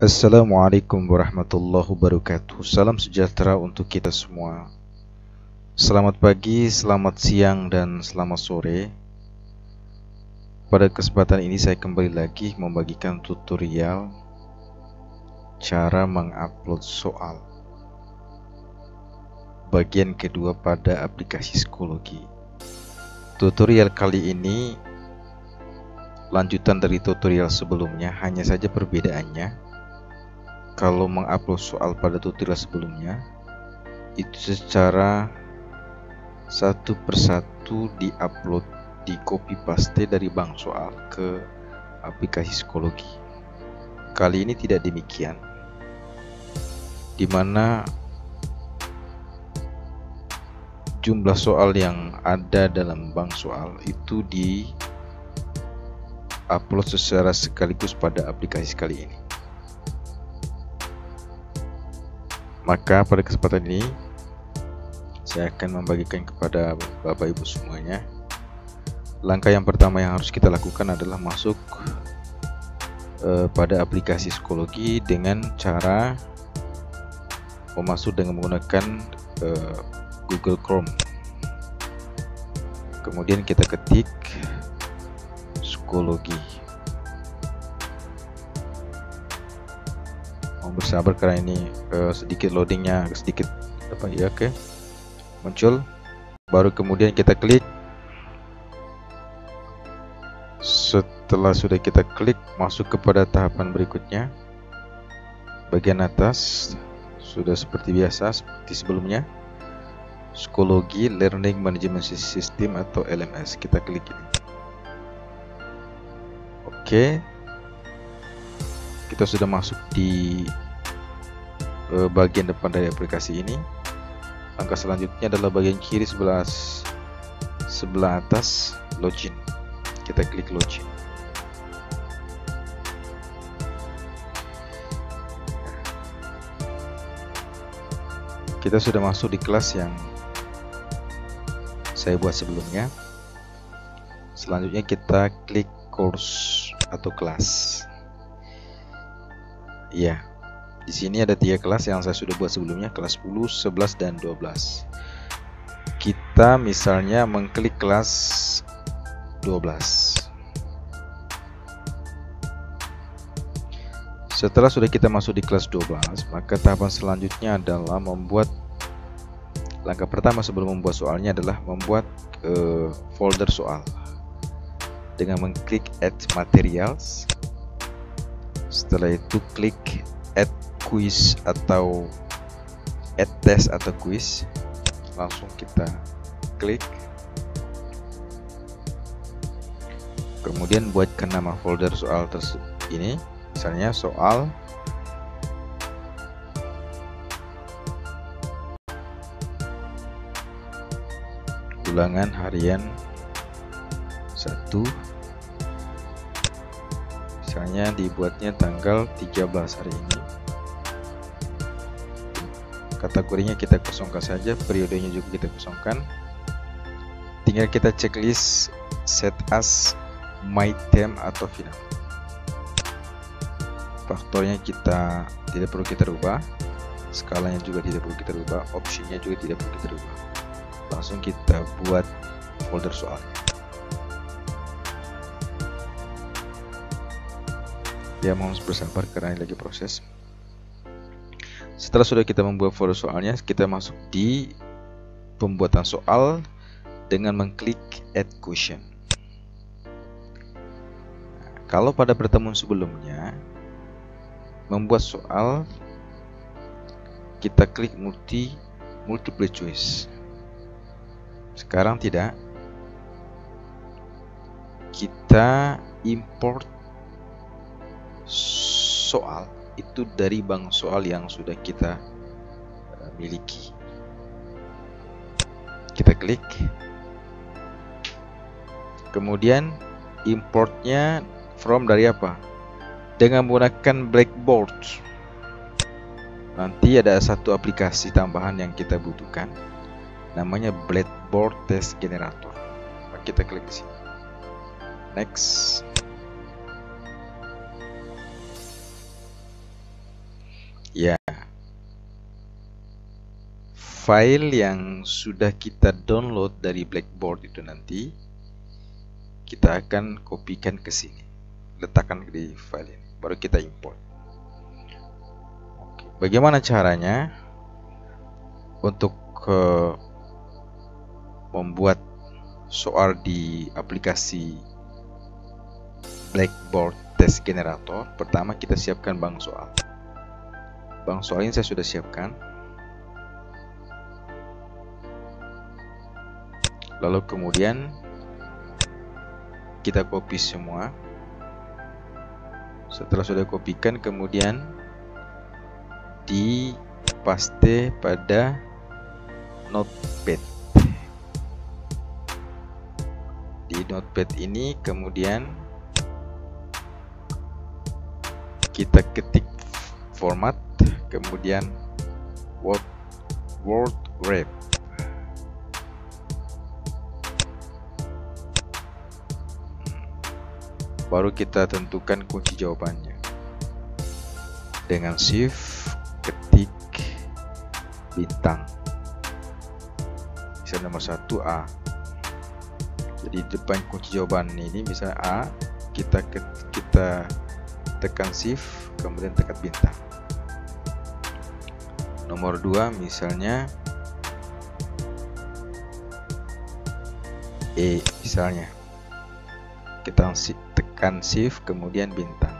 Assalamualaikum warahmatullahi wabarakatuh. Salam sejahtera untuk kita semua. Selamat pagi, selamat siang, dan selamat sore. Pada kesempatan ini saya kembali lagi membagikan tutorial cara mengupload soal bagian kedua pada aplikasi psikologi. Tutorial kali ini lanjutan dari tutorial sebelumnya, hanya saja perbedaannya kalau mengupload soal pada tutorial sebelumnya itu secara satu persatu diupload, di copy paste dari bank soal ke aplikasi psikologi. Kali ini tidak demikian, dimana jumlah soal yang ada dalam bank soal itu di upload secara sekaligus pada aplikasi kali ini. Maka pada kesempatan ini saya akan membagikan kepada Bapak Ibu semuanya. Langkah yang pertama yang harus kita lakukan adalah masuk pada aplikasi psikologi dengan cara memasuk dengan menggunakan Google Chrome. Kemudian kita ketik psikologi. Bersabar karena ini sedikit loadingnya sedikit apa ya. Oke, muncul, baru kemudian kita klik. Setelah sudah kita klik, masuk kepada tahapan berikutnya. Bagian atas sudah seperti biasa, seperti sebelumnya, psikologi Learning Management System atau LMS. Kita klik ini. Oke, kita sudah masuk di bagian depan dari aplikasi ini. Langkah selanjutnya adalah bagian kiri sebelah atas, login. Kita klik login. Kita sudah masuk di kelas yang saya buat sebelumnya. Selanjutnya kita klik course atau kelas. Ya, di sini ada 3 kelas yang saya sudah buat sebelumnya, kelas 10, 11, dan 12. Kita misalnya mengklik kelas 12. Setelah sudah kita masuk di kelas 12, maka tahapan selanjutnya adalah membuat, langkah pertama sebelum membuat soalnya adalah membuat folder soal dengan mengklik add materials. Setelah itu klik add quiz atau add test atau quiz, langsung kita klik. Kemudian buatkan nama folder soal ini, misalnya soal ulangan harian 1, misalnya dibuatnya tanggal 13 hari ini. Kategorinya kita kosongkan saja, periodenya juga kita kosongkan. Tinggal kita checklist set as my theme atau final. Faktornya kita tidak perlu kita rubah, skalanya juga tidak perlu kita rubah, optionnya juga tidak perlu kita rubah. Langsung kita buat folder soalnya. Ya, mohon bersabar karena ini lagi proses. Setelah sudah kita membuat folder soalnya, kita masuk di pembuatan soal dengan mengklik add question. Nah, kalau pada pertemuan sebelumnya membuat soal, kita klik multiple choice. Sekarang tidak, kita import soal itu dari bank soal yang sudah kita miliki. Kita klik, kemudian importnya from dari apa? Dengan menggunakan Blackboard. Nanti ada satu aplikasi tambahan yang kita butuhkan, namanya Blackboard Test Generator. Kita klik di sini. Next. file yang sudah kita download dari Blackboard itu nanti kita akan kopikan ke sini, letakkan di file ini, baru kita import. Oke. Bagaimana caranya untuk membuat soal di aplikasi Blackboard Test Generator? Pertama kita siapkan bank soal. Bank soal ini saya sudah siapkan. Lalu kemudian kita copy semua. Setelah sudah kopikan, kemudian dipaste pada notepad. Di notepad ini kemudian kita ketik format, kemudian word wrap. Baru kita tentukan kunci jawabannya dengan shift ketik bintang. Misalnya nomor 1 A. Jadi depan kunci jawaban ini misalnya A, kita tekan shift kemudian tekan bintang. Nomor 2 misalnya E misalnya. Kita tekan shift kemudian bintang.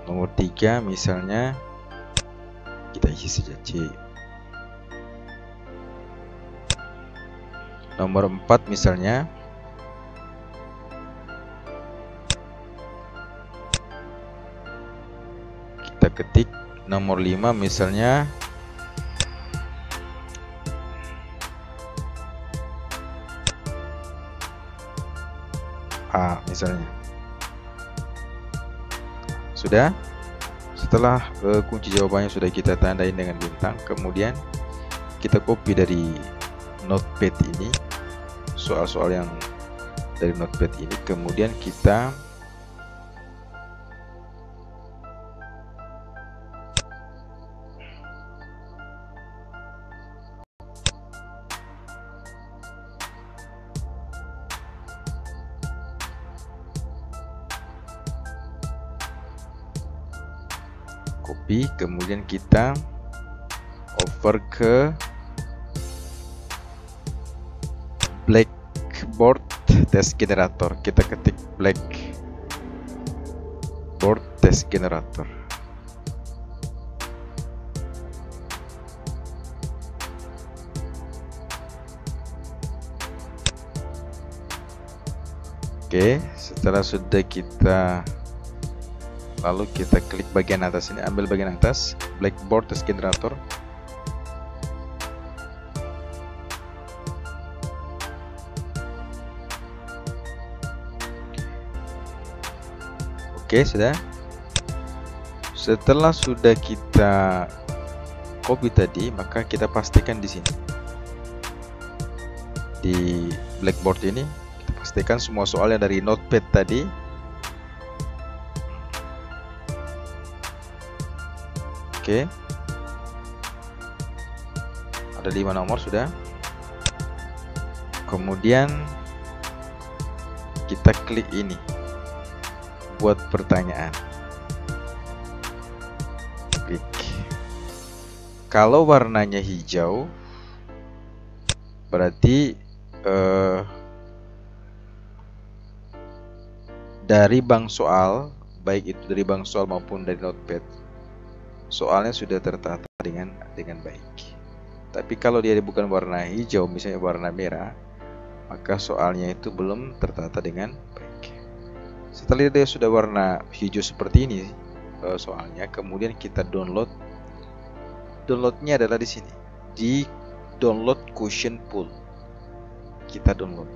Nomor 3 misalnya kita isi saja C. Nomor 4 misalnya kita ketik. Nomor 5 misalnya A misalnya. Sudah. Setelah kunci jawabannya sudah kita tandain dengan bintang, kemudian kita copy dari notepad ini soal-soal yang dari notepad ini, kemudian kita copy, kemudian kita over ke Blackboard Test Generator. Kita ketik Blackboard Test Generator. Oke, setelah sudah kita lalu kita klik bagian atas ini, ambil bagian atas Blackboard Test Generator. Oke, sudah. Setelah sudah kita copy tadi, maka kita pastikan di sini di Blackboard ini, kita pastikan semua soalnya dari notepad tadi. Oke, ada 5 nomor sudah. Kemudian kita klik ini, buat pertanyaan. Klik. Kalau warnanya hijau, berarti dari bank soal, baik itu dari bank soal maupun dari notepad, soalnya sudah tertata dengan baik. Tapi kalau dia bukan warna hijau, misalnya warna merah, maka soalnya itu belum tertata dengan baik. Setelah dia sudah warna hijau seperti ini soalnya, kemudian kita download. Downloadnya adalah di sini, di download question pool. Kita download.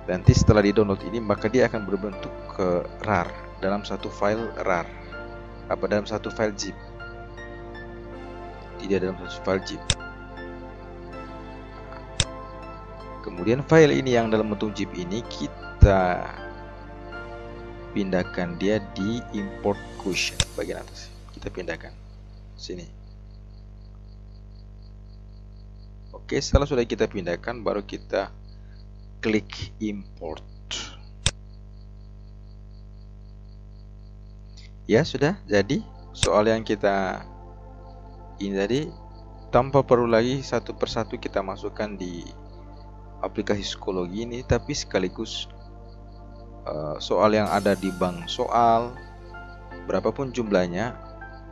Nanti setelah di download ini, maka dia akan berbentuk ke RAR, dalam satu file RAR, dalam satu file zip, tidak dalam satu file zip. Kemudian file ini yang dalam bentuk zip ini kita pindahkan dia di import question bagian atas, kita pindahkan. sini. Oke, setelah sudah kita pindahkan, baru kita klik import. Ya, sudah jadi soal yang kita ini tadi, tanpa perlu lagi satu persatu kita masukkan di aplikasi psikologi ini, tapi sekaligus soal yang ada di bank soal, berapapun jumlahnya,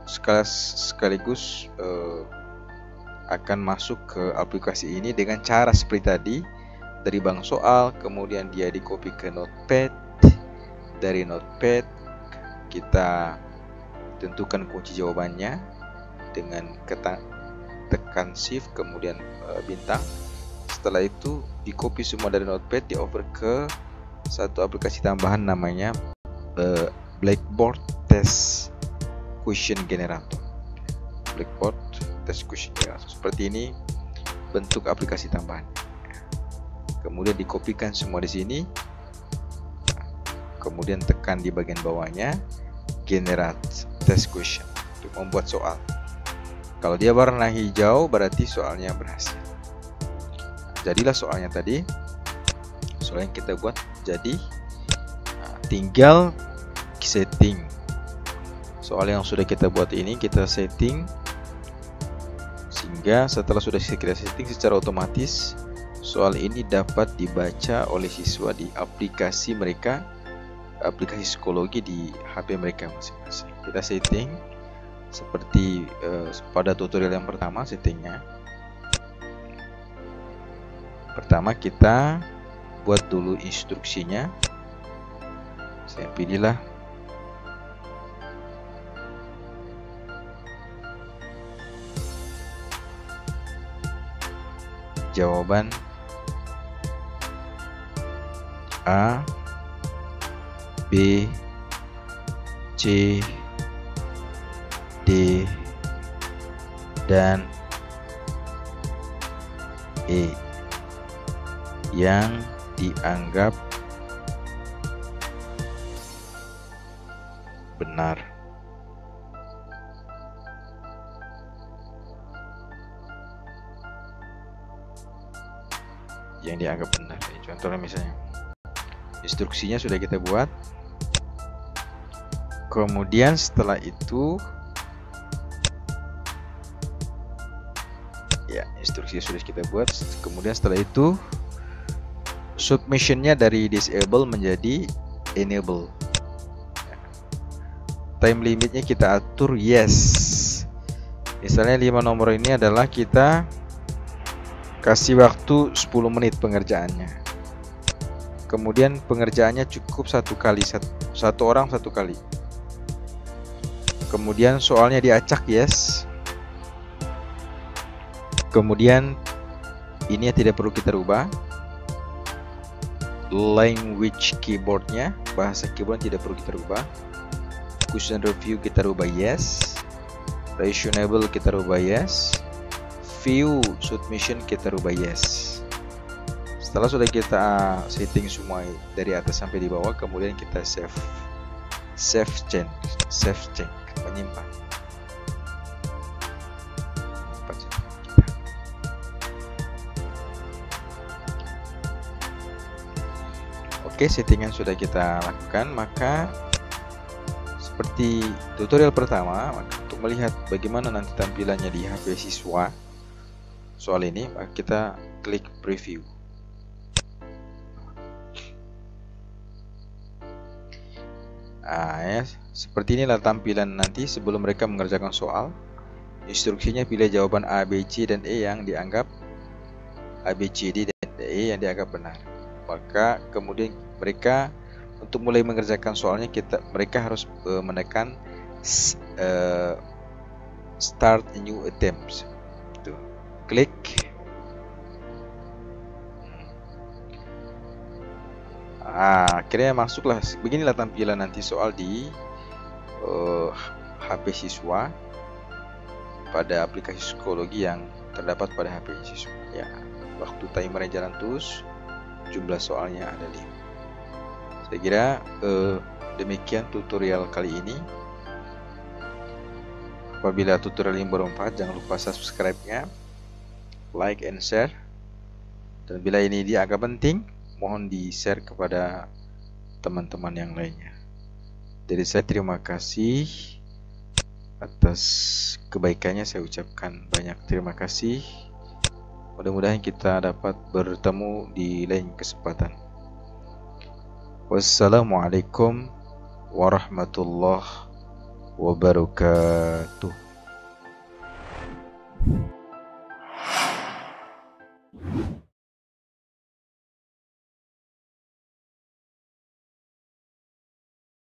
sekaligus akan masuk ke aplikasi ini dengan cara seperti tadi. Dari bank soal, kemudian dia di copy ke notepad. Dari notepad kita tentukan kunci jawabannya dengan tekan shift kemudian bintang. Setelah itu di copy semua dari notepad, di over ke satu aplikasi tambahan namanya Blackboard Test Question Generator. Blackboard Test Question Generator seperti ini bentuk aplikasi tambahan. Kemudian dikopikan semua di sini, kemudian tekan di bagian bawahnya Generate Test Question untuk membuat soal. Kalau dia warna hijau berarti soalnya berhasil. Jadilah soalnya tadi, soal yang kita buat jadi. Tinggal setting soal yang sudah kita buat ini, kita setting sehingga setelah sudah kita setting secara otomatis soal ini dapat dibaca oleh siswa di aplikasi mereka, aplikasi psikologi di HP mereka masing-masing. Kita setting seperti pada tutorial yang pertama. Settingnya pertama kita buat dulu instruksinya. Saya pilihlah jawaban A, B, C, D, dan E yang dianggap benar. Yang dianggap benar. Contohnya misalnya instruksinya sudah kita buat. Kemudian setelah itu ya, instruksi sudah kita buat. Kemudian setelah itu submissionnya dari disable menjadi enable. Time limitnya kita atur yes. Misalnya 5 nomor ini adalah kita kasih waktu 10 menit pengerjaannya. Kemudian pengerjaannya cukup satu kali, satu orang satu kali. Kemudian soalnya diacak yes. Kemudian ini tidak perlu kita rubah. Language keyboardnya, bahasa keyboard tidak perlu kita rubah. Question review kita rubah yes. Reasonable kita rubah yes. View submission kita rubah yes. Setelah sudah kita setting semua dari atas sampai di bawah, kemudian kita save change, menyimpan. Oke, settingan sudah kita lakukan. Maka seperti tutorial pertama, untuk melihat bagaimana nanti tampilannya di HP siswa soal ini, maka kita klik preview. Ya, seperti inilah tampilan nanti sebelum mereka mengerjakan soal. Instruksinya pilih jawaban A, B, C, dan E yang dianggap A, B, C, D, dan E yang dianggap benar. Maka kemudian mereka untuk mulai mengerjakan soalnya mereka harus menekan start new attempts. Tuh, klik. Akhirnya masuklah. Beginilah tampilan nanti soal di HP siswa pada aplikasi psikologi yang terdapat pada HP siswa. Ya, waktu timernya jalan terus, jumlah soalnya ada 5. Saya kira demikian tutorial kali ini. Apabila tutorial ini bermanfaat, jangan lupa subscribe-nya, like and share. Dan bila ini dia agak penting, mohon di-share kepada teman-teman yang lainnya. Jadi saya terima kasih atas kebaikannya, saya ucapkan banyak terima kasih. Mudah-mudahan kita dapat bertemu di lain kesempatan. Wassalamualaikum warahmatullahi wabarakatuh.